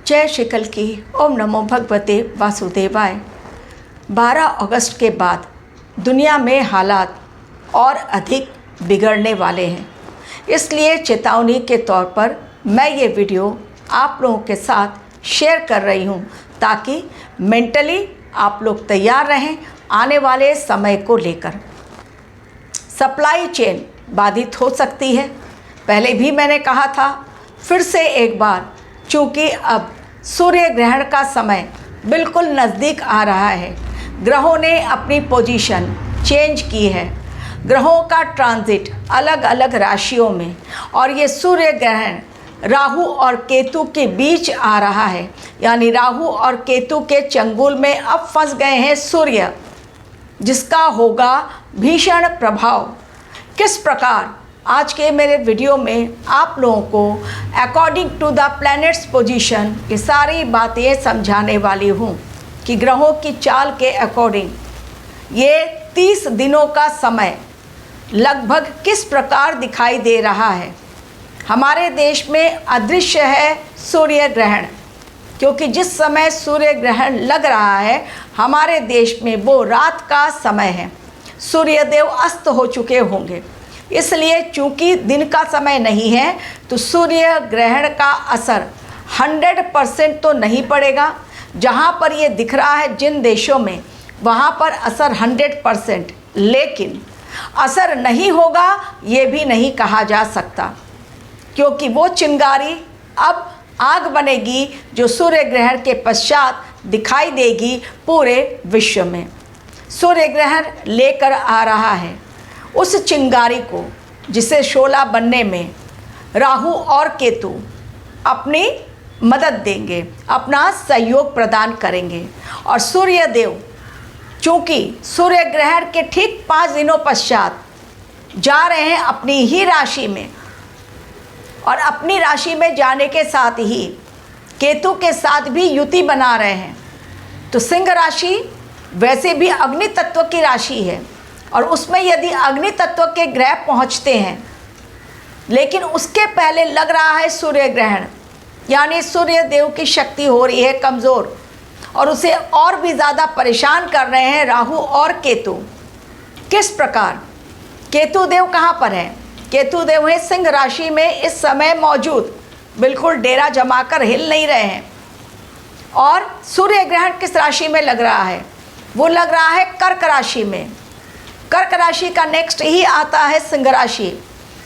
जय श्री कल की। ओम नमो भगवते वासुदेवाय। 12 अगस्त के बाद दुनिया में हालात और अधिक बिगड़ने वाले हैं, इसलिए चेतावनी के तौर पर मैं ये वीडियो आप लोगों के साथ शेयर कर रही हूँ ताकि मेंटली आप लोग तैयार रहें आने वाले समय को लेकर। सप्लाई चेन बाधित हो सकती है, पहले भी मैंने कहा था, फिर से एक बार, चूँकि अब सूर्य ग्रहण का समय बिल्कुल नज़दीक आ रहा है। ग्रहों ने अपनी पोजीशन चेंज की है, ग्रहों का ट्रांजिट अलग अलग राशियों में, और ये सूर्य ग्रहण राहु और केतु के बीच आ रहा है। यानी राहु और केतु के चंगुल में अब फंस गए हैं सूर्य, जिसका होगा भीषण प्रभाव। किस प्रकार आज के मेरे वीडियो में आप लोगों को according to the planets position ये सारी बातें समझाने वाली हूँ कि ग्रहों की चाल के अकॉर्डिंग ये 30 दिनों का समय लगभग किस प्रकार दिखाई दे रहा है। हमारे देश में अदृश्य है सूर्य ग्रहण, क्योंकि जिस समय सूर्य ग्रहण लग रहा है हमारे देश में वो रात का समय है, सूर्यदेव अस्त हो चुके होंगे। इसलिए चूँकि दिन का समय नहीं है तो सूर्य ग्रहण का असर 100% तो नहीं पड़ेगा। जहाँ पर ये दिख रहा है जिन देशों में, वहाँ पर असर 100%, लेकिन असर नहीं होगा ये भी नहीं कहा जा सकता, क्योंकि वो चिंगारी अब आग बनेगी जो सूर्य ग्रहण के पश्चात दिखाई देगी पूरे विश्व में। सूर्य ग्रहण लेकर आ रहा है उस चिंगारी को जिसे शोला बनने में राहु और केतु अपनी मदद देंगे, अपना सहयोग प्रदान करेंगे। और सूर्य देव चूँकि सूर्य ग्रहण के ठीक 5 दिनों पश्चात जा रहे हैं अपनी ही राशि में, और अपनी राशि में जाने के साथ ही केतु के साथ भी युति बना रहे हैं। तो सिंह राशि वैसे भी अग्नि तत्व की राशि है, और उसमें यदि अग्नि तत्व के ग्रह पहुंचते हैं, लेकिन उसके पहले लग रहा है सूर्य ग्रहण, यानी सूर्य देव की शक्ति हो रही है कमज़ोर, और उसे और भी ज़्यादा परेशान कर रहे हैं राहु और केतु। किस प्रकार? केतु देव कहाँ पर है? केतु देव है सिंह राशि में इस समय मौजूद, बिल्कुल डेरा जमाकर हिल नहीं रहे हैं। और सूर्य ग्रहण किस राशि में लग रहा है? वो लग रहा है कर्क राशि में। कर्क राशि का नेक्स्ट ही आता है सिंह राशि,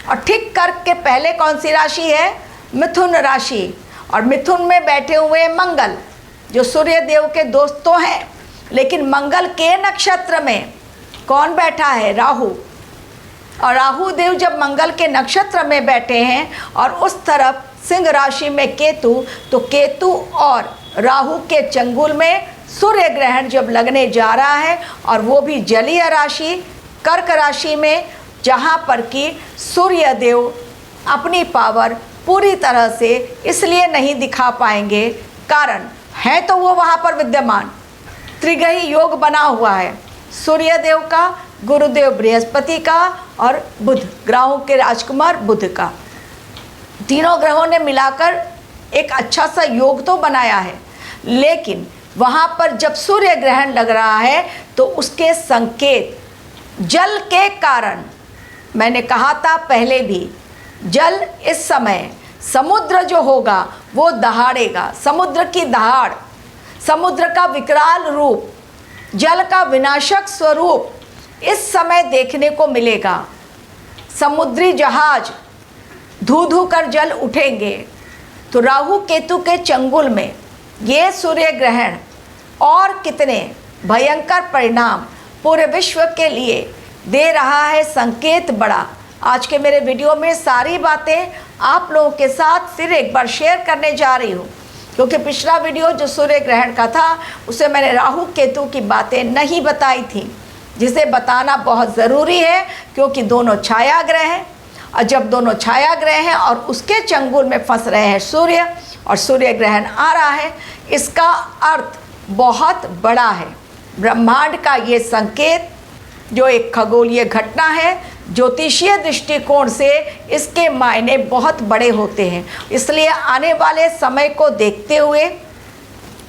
और ठीक कर्क के पहले कौन सी राशि है? मिथुन राशि। और मिथुन में बैठे हुए मंगल, जो सूर्य देव के दोस्त तो हैं, लेकिन मंगल के नक्षत्र में कौन बैठा है? राहु। और राहु देव जब मंगल के नक्षत्र में बैठे हैं और उस तरफ सिंह राशि में केतु, तो केतु और राहु के चंगुल में सूर्य ग्रहण जब लगने जा रहा है, और वो भी जलीय राशि कर्क राशि में, जहाँ पर कि सूर्य देव अपनी पावर पूरी तरह से इसलिए नहीं दिखा पाएंगे, कारण है तो वो वहाँ पर विद्यमान। त्रिग्रही योग बना हुआ है सूर्य देव का, गुरुदेव बृहस्पति का, और बुध, ग्रहों के राजकुमार बुध का। तीनों ग्रहों ने मिलाकर एक अच्छा सा योग तो बनाया है, लेकिन वहाँ पर जब सूर्य ग्रहण लग रहा है तो उसके संकेत जल के कारण, मैंने कहा था पहले भी, जल इस समय समुद्र जो होगा वो दहाड़ेगा। समुद्र की दहाड़, समुद्र का विकराल रूप, जल का विनाशक स्वरूप इस समय देखने को मिलेगा। समुद्री जहाज धू धू कर जल उठेंगे। तो राहु केतु के चंगुल में ये सूर्य ग्रहण और कितने भयंकर परिणाम पूरे विश्व के लिए दे रहा है, संकेत बड़ा। आज के मेरे वीडियो में सारी बातें आप लोगों के साथ फिर एक बार शेयर करने जा रही हूँ, क्योंकि पिछला वीडियो जो सूर्य ग्रहण का था उसे मैंने राहु केतु की बातें नहीं बताई थी, जिसे बताना बहुत ज़रूरी है, क्योंकि दोनों छाया ग्रह हैं। और जब दोनों छाया ग्रह हैं और उसके चंगुल में फंस रहे हैं सूर्य, और सूर्य ग्रहण आ रहा है, इसका अर्थ बहुत बड़ा है। ब्रह्मांड का ये संकेत जो एक खगोलीय घटना है ज्योतिषीय दृष्टिकोण से इसके मायने बहुत बड़े होते हैं। इसलिए आने वाले समय को देखते हुए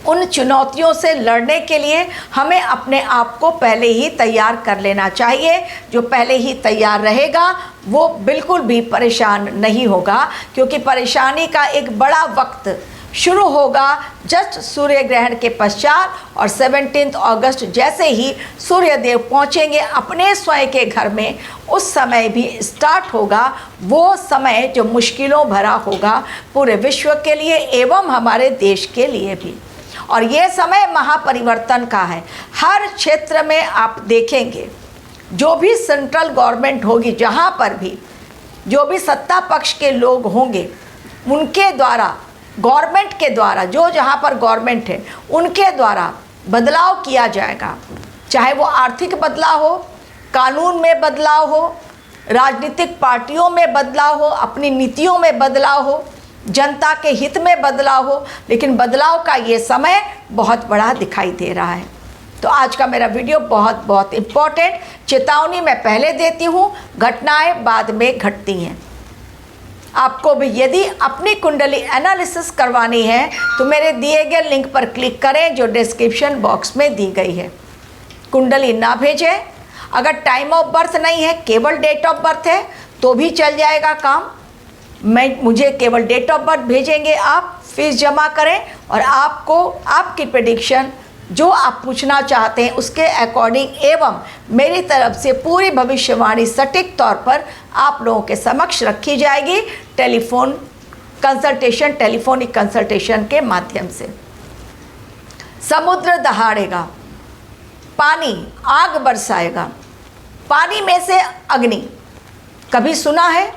उन चुनौतियों से लड़ने के लिए हमें अपने आप को पहले ही तैयार कर लेना चाहिए। जो पहले ही तैयार रहेगा वो बिल्कुल भी परेशान नहीं होगा, क्योंकि परेशानी का एक बड़ा वक्त शुरू होगा जस्ट सूर्य ग्रहण के पश्चात। और 17 अगस्त जैसे ही सूर्यदेव पहुंचेंगे अपने स्वयं के घर में, उस समय भी स्टार्ट होगा वो समय जो मुश्किलों भरा होगा पूरे विश्व के लिए एवं हमारे देश के लिए भी। और ये समय महापरिवर्तन का है। हर क्षेत्र में आप देखेंगे जो भी सेंट्रल गवर्नमेंट होगी, जहाँ पर भी जो भी सत्ता पक्ष के लोग होंगे, उनके द्वारा, गवर्नमेंट के द्वारा, जो जहाँ पर गवर्नमेंट है उनके द्वारा बदलाव किया जाएगा। चाहे वो आर्थिक बदलाव हो, कानून में बदलाव हो, राजनीतिक पार्टियों में बदलाव हो, अपनी नीतियों में बदलाव हो, जनता के हित में बदलाव हो, लेकिन बदलाव का ये समय बहुत बड़ा दिखाई दे रहा है। तो आज का मेरा वीडियो बहुत बहुत इम्पोर्टेंट, चेतावनी मैं पहले देती हूँ, घटनाएं बाद में घटती हैं। आपको भी यदि अपनी कुंडली एनालिसिस करवानी है तो मेरे दिए गए लिंक पर क्लिक करें जो डिस्क्रिप्शन बॉक्स में दी गई है। कुंडली ना भेजें, अगर टाइम ऑफ बर्थ नहीं है, केवल डेट ऑफ बर्थ है तो भी चल जाएगा काम। मुझे केवल डेट ऑफ बर्थ भेजेंगे, आप फीस जमा करें और आपको आपकी प्रेडिक्शन जो आप पूछना चाहते हैं उसके अकॉर्डिंग एवं मेरी तरफ से पूरी भविष्यवाणी सटीक तौर पर आप लोगों के समक्ष रखी जाएगी टेलीफोन कंसल्टेशन, टेलीफोनिक कंसल्टेशन के माध्यम से। समुद्र दहाड़ेगा, पानी आग बरसाएगा, पानी में से अग्नि, कभी सुना है?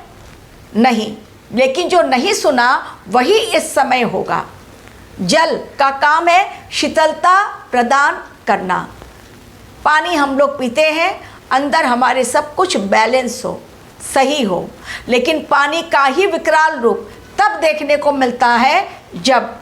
नहीं, लेकिन जो नहीं सुना वही इस समय होगा। जल का काम है शीतलता प्रदान करना। पानी हम लोग पीते हैं, अंदर हमारे सब कुछ बैलेंस हो, सही हो, लेकिन पानी का ही विकराल रूप तब देखने को मिलता है जब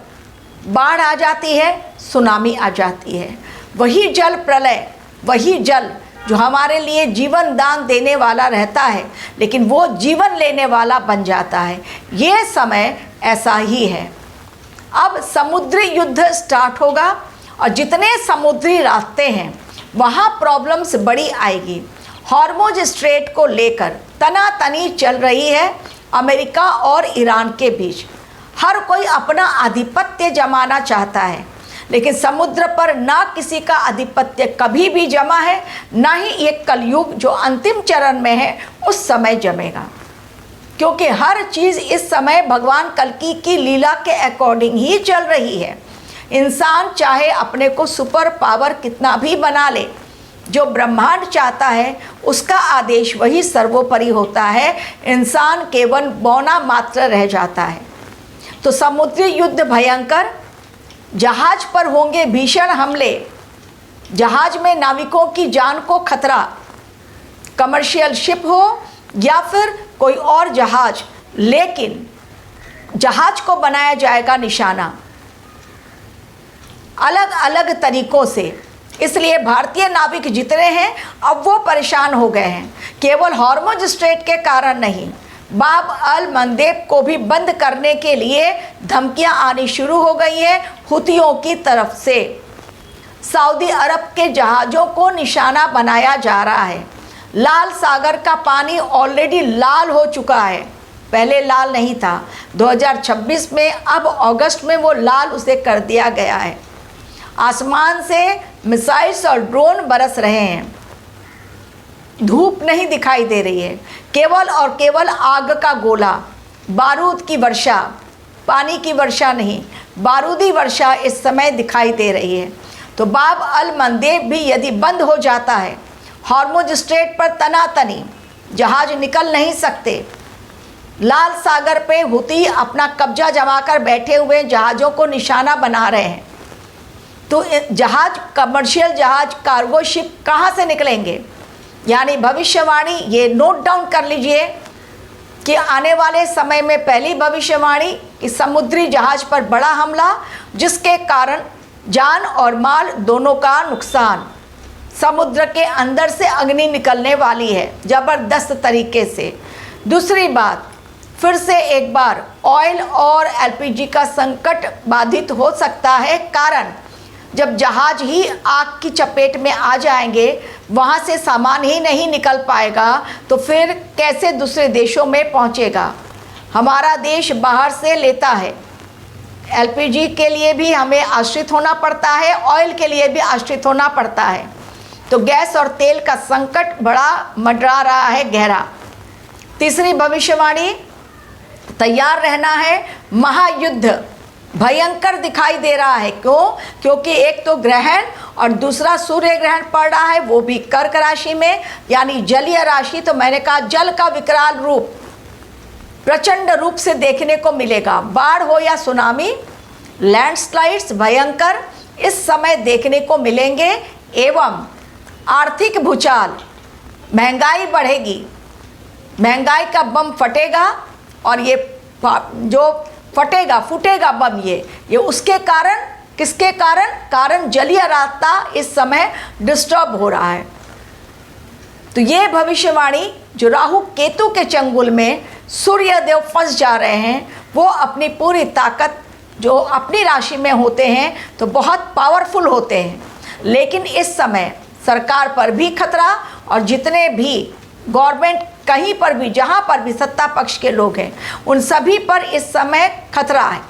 बाढ़ आ जाती है, सुनामी आ जाती है। वही जल प्रलय, वही जल जो हमारे लिए जीवन दान देने वाला रहता है, लेकिन वो जीवन लेने वाला बन जाता है। ये समय ऐसा ही है। अब समुद्री युद्ध स्टार्ट होगा और जितने समुद्री रास्ते हैं वहाँ प्रॉब्लम्स बड़ी आएगी। हॉर्मुज स्ट्रेट को लेकर तनातनी चल रही है अमेरिका और ईरान के बीच। हर कोई अपना आधिपत्य जमाना चाहता है, लेकिन समुद्र पर ना किसी का आधिपत्य कभी भी जमा है, ना ही ये कलयुग जो अंतिम चरण में है उस समय जमेगा, क्योंकि हर चीज़ इस समय भगवान कल्कि की लीला के अकॉर्डिंग ही चल रही है। इंसान चाहे अपने को सुपर पावर कितना भी बना ले, जो ब्रह्मांड चाहता है उसका आदेश वही सर्वोपरि होता है, इंसान केवल बौना मात्र रह जाता है। तो समुद्री युद्ध भयंकर, जहाज पर होंगे भीषण हमले, जहाज में नाविकों की जान को खतरा, कमर्शियल शिप हो या फिर कोई और जहाज, लेकिन जहाज को बनाया जाएगा निशाना अलग अलग तरीकों से। इसलिए भारतीय नाविक जितने हैं अब वो परेशान हो गए हैं, केवल हॉर्मुज स्ट्रेट के कारण नहीं, बाब अल मंदेब को भी बंद करने के लिए धमकियां आनी शुरू हो गई है हुतियों की तरफ से। सऊदी अरब के जहाज़ों को निशाना बनाया जा रहा है। लाल सागर का पानी ऑलरेडी लाल हो चुका है, पहले लाल नहीं था। 2026 में अब अगस्त में वो लाल उसे कर दिया गया है। आसमान से मिसाइल्स और ड्रोन बरस रहे हैं, धूप नहीं दिखाई दे रही है, केवल और केवल आग का गोला, बारूद की वर्षा, पानी की वर्षा नहीं, बारूदी वर्षा इस समय दिखाई दे रही है। तो बाब अल मंदेब भी यदि बंद हो जाता है, हॉर्मुज स्ट्रेट पर तनातनी, जहाज निकल नहीं सकते, लाल सागर पे हुती अपना कब्जा जमाकर बैठे हुए जहाज़ों को निशाना बना रहे हैं, तो जहाज, कमर्शियल जहाज, कार्गो शिप कहाँ से निकलेंगे? यानी भविष्यवाणी ये नोट डाउन कर लीजिए कि आने वाले समय में पहली भविष्यवाणी कि समुद्री जहाज पर बड़ा हमला, जिसके कारण जान और माल दोनों का नुकसान। समुद्र के अंदर से अग्नि निकलने वाली है ज़बरदस्त तरीके से। दूसरी बात, फिर से एक बार ऑयल और एलपीजी का संकट बाधित हो सकता है, कारण जब जहाज ही आग की चपेट में आ जाएंगे, वहाँ से सामान ही नहीं निकल पाएगा, तो फिर कैसे दूसरे देशों में पहुँचेगा। हमारा देश बाहर से लेता है, एलपीजी के लिए भी हमें आश्रित होना पड़ता है, ऑयल के लिए भी आश्रित होना पड़ता है। तो गैस और तेल का संकट बड़ा मंडरा रहा है गहरा। तीसरी भविष्यवाणी, तैयार रहना है, महायुद्ध भयंकर दिखाई दे रहा है। क्यों? क्योंकि एक तो ग्रहण और दूसरा सूर्य ग्रहण पड़ रहा है, वो भी कर्क राशि में, यानी जलीय राशि। तो मैंने कहा जल का विकराल रूप प्रचंड रूप से देखने को मिलेगा। बाढ़ हो या सुनामी, लैंडस्लाइड्स भयंकर इस समय देखने को मिलेंगे, एवं आर्थिक भूचाल, महंगाई बढ़ेगी, महंगाई का बम फटेगा। और ये जो फूटेगा बम, ये उसके कारण, किसके कारण जलीय रास्ता इस समय डिस्टर्ब हो रहा है। तो ये भविष्यवाणी जो राहु केतु के चंगुल में सूर्य देव फंस जा रहे हैं, वो अपनी पूरी ताकत जो अपनी राशि में होते हैं तो बहुत पावरफुल होते हैं। लेकिन इस समय सरकार पर भी खतरा, और जितने भी गवर्नमेंट कहीं पर भी, जहाँ पर भी सत्ता पक्ष के लोग हैं, उन सभी पर इस समय खतरा है।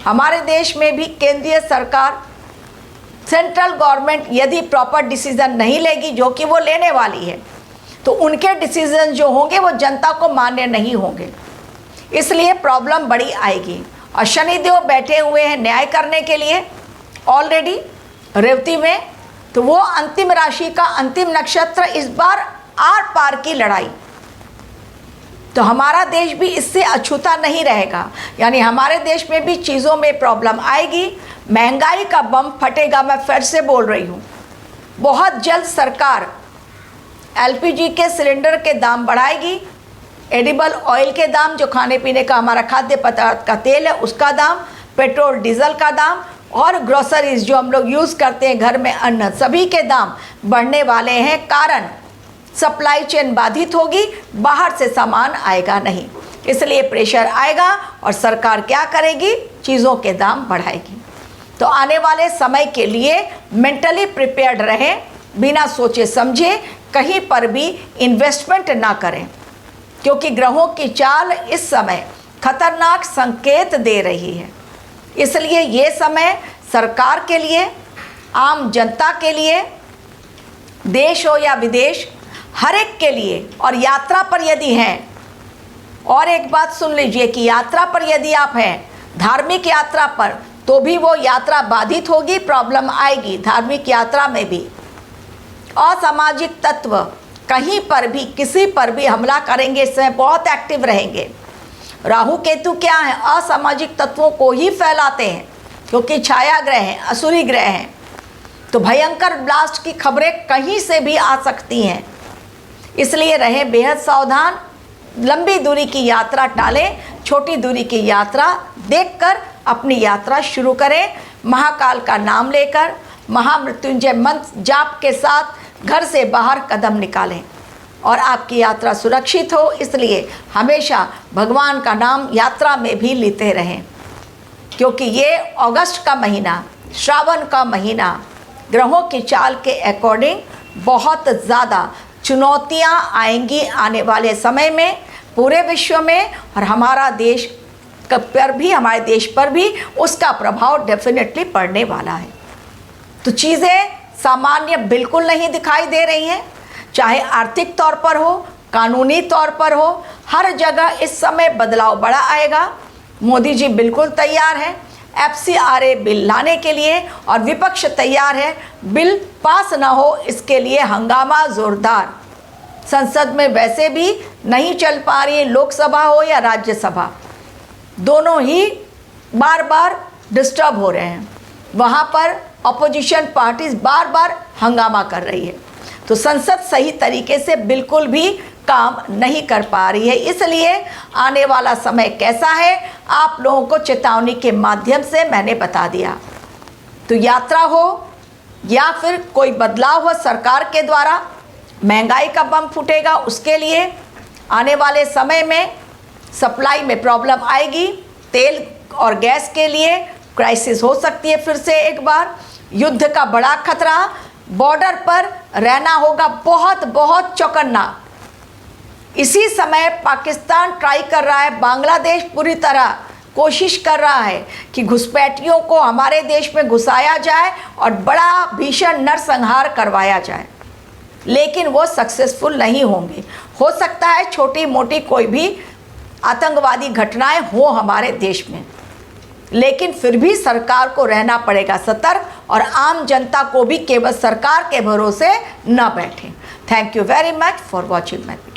हमारे देश में भी केंद्रीय सरकार, सेंट्रल गवर्नमेंट यदि प्रॉपर डिसीजन नहीं लेगी, जो कि वो लेने वाली है, तो उनके डिसीजन जो होंगे वो जनता को मान्य नहीं होंगे, इसलिए प्रॉब्लम बड़ी आएगी। और शनिदेव बैठे हुए हैं न्याय करने के लिए ऑलरेडी रेवती में, तो वो अंतिम राशि का अंतिम नक्षत्र, इस बार आर पार की लड़ाई। तो हमारा देश भी इससे अछूता नहीं रहेगा, यानी हमारे देश में भी चीज़ों में प्रॉब्लम आएगी, महंगाई का बम फटेगा। मैं फिर से बोल रही हूँ, बहुत जल्द सरकार एलपीजी के सिलेंडर के दाम बढ़ाएगी, एडिबल ऑयल के दाम, जो खाने पीने का हमारा खाद्य पदार्थ का तेल है उसका दाम, पेट्रोल डीजल का दाम, और ग्रोसरीज जो हम लोग यूज़ करते हैं घर में, अन्न, सभी के दाम बढ़ने वाले हैं। कारण सप्लाई चेन बाधित होगी, बाहर से सामान आएगा नहीं, इसलिए प्रेशर आएगा और सरकार क्या करेगी, चीज़ों के दाम बढ़ाएगी। तो आने वाले समय के लिए मेंटली प्रिपेयर्ड रहें, बिना सोचे समझे कहीं पर भी इन्वेस्टमेंट ना करें, क्योंकि ग्रहों की चाल इस समय खतरनाक संकेत दे रही है। इसलिए ये समय सरकार के लिए, आम जनता के लिए, देश हो या विदेश, हर एक के लिए, और यात्रा पर यदि हैं, और एक बात सुन लीजिए कि यात्रा पर यदि आप हैं, धार्मिक यात्रा पर, तो भी वो यात्रा बाधित होगी, प्रॉब्लम आएगी धार्मिक यात्रा में भी। असामाजिक तत्व कहीं पर भी, किसी पर भी हमला करेंगे, इस समय बहुत एक्टिव रहेंगे। राहु केतु क्या है, असामाजिक तत्वों को ही फैलाते हैं, क्योंकि छाया ग्रह हैं, असुरी ग्रह हैं। तो भयंकर ब्लास्ट की खबरें कहीं से भी आ सकती हैं, इसलिए रहें बेहद सावधान। लंबी दूरी की यात्रा टालें, छोटी दूरी की यात्रा देखकर अपनी यात्रा शुरू करें। महाकाल का नाम लेकर, महामृत्युंजय मंत्र जाप के साथ घर से बाहर कदम निकालें और आपकी यात्रा सुरक्षित हो। इसलिए हमेशा भगवान का नाम यात्रा में भी लेते रहें, क्योंकि ये अगस्त का महीना, श्रावण का महीना, ग्रहों की चाल के अकॉर्डिंग बहुत ज़्यादा चुनौतियां आएंगी आने वाले समय में पूरे विश्व में, और हमारा देश पर भी, हमारे देश पर भी उसका प्रभाव डेफिनेटली पड़ने वाला है। तो चीज़ें सामान्य बिल्कुल नहीं दिखाई दे रही हैं, चाहे आर्थिक तौर पर हो, कानूनी तौर पर हो, हर जगह इस समय बदलाव बड़ा आएगा। मोदी जी बिल्कुल तैयार हैं FCRA बिल लाने के लिए, और विपक्ष तैयार है बिल पास ना हो इसके लिए हंगामा जोरदार। संसद में वैसे भी नहीं चल पा रही है, लोकसभा हो या राज्यसभा, दोनों ही बार बार डिस्टर्ब हो रहे हैं, वहाँ पर अपोजिशन पार्टीज बार बार हंगामा कर रही है। तो संसद सही तरीके से बिल्कुल भी काम नहीं कर पा रही है। इसलिए आने वाला समय कैसा है आप लोगों को चेतावनी के माध्यम से मैंने बता दिया। तो यात्रा हो, या फिर कोई बदलाव हो सरकार के द्वारा, महंगाई का बम फूटेगा, उसके लिए आने वाले समय में सप्लाई में प्रॉब्लम आएगी। तेल और गैस के लिए क्राइसिस हो सकती है फिर से एक बार। युद्ध का बड़ा खतरा, बॉर्डर पर रहना होगा बहुत बहुत चौकन्ना। इसी समय पाकिस्तान ट्राई कर रहा है, बांग्लादेश पूरी तरह कोशिश कर रहा है कि घुसपैठियों को हमारे देश में घुसाया जाए और बड़ा भीषण नरसंहार करवाया जाए, लेकिन वो सक्सेसफुल नहीं होंगे। हो सकता है छोटी मोटी कोई भी आतंकवादी घटनाएं हो हमारे देश में, लेकिन फिर भी सरकार को रहना पड़ेगा सतर्क, और आम जनता को भी केवल सरकार के भरोसे न बैठें। Thank you very much for watching my video.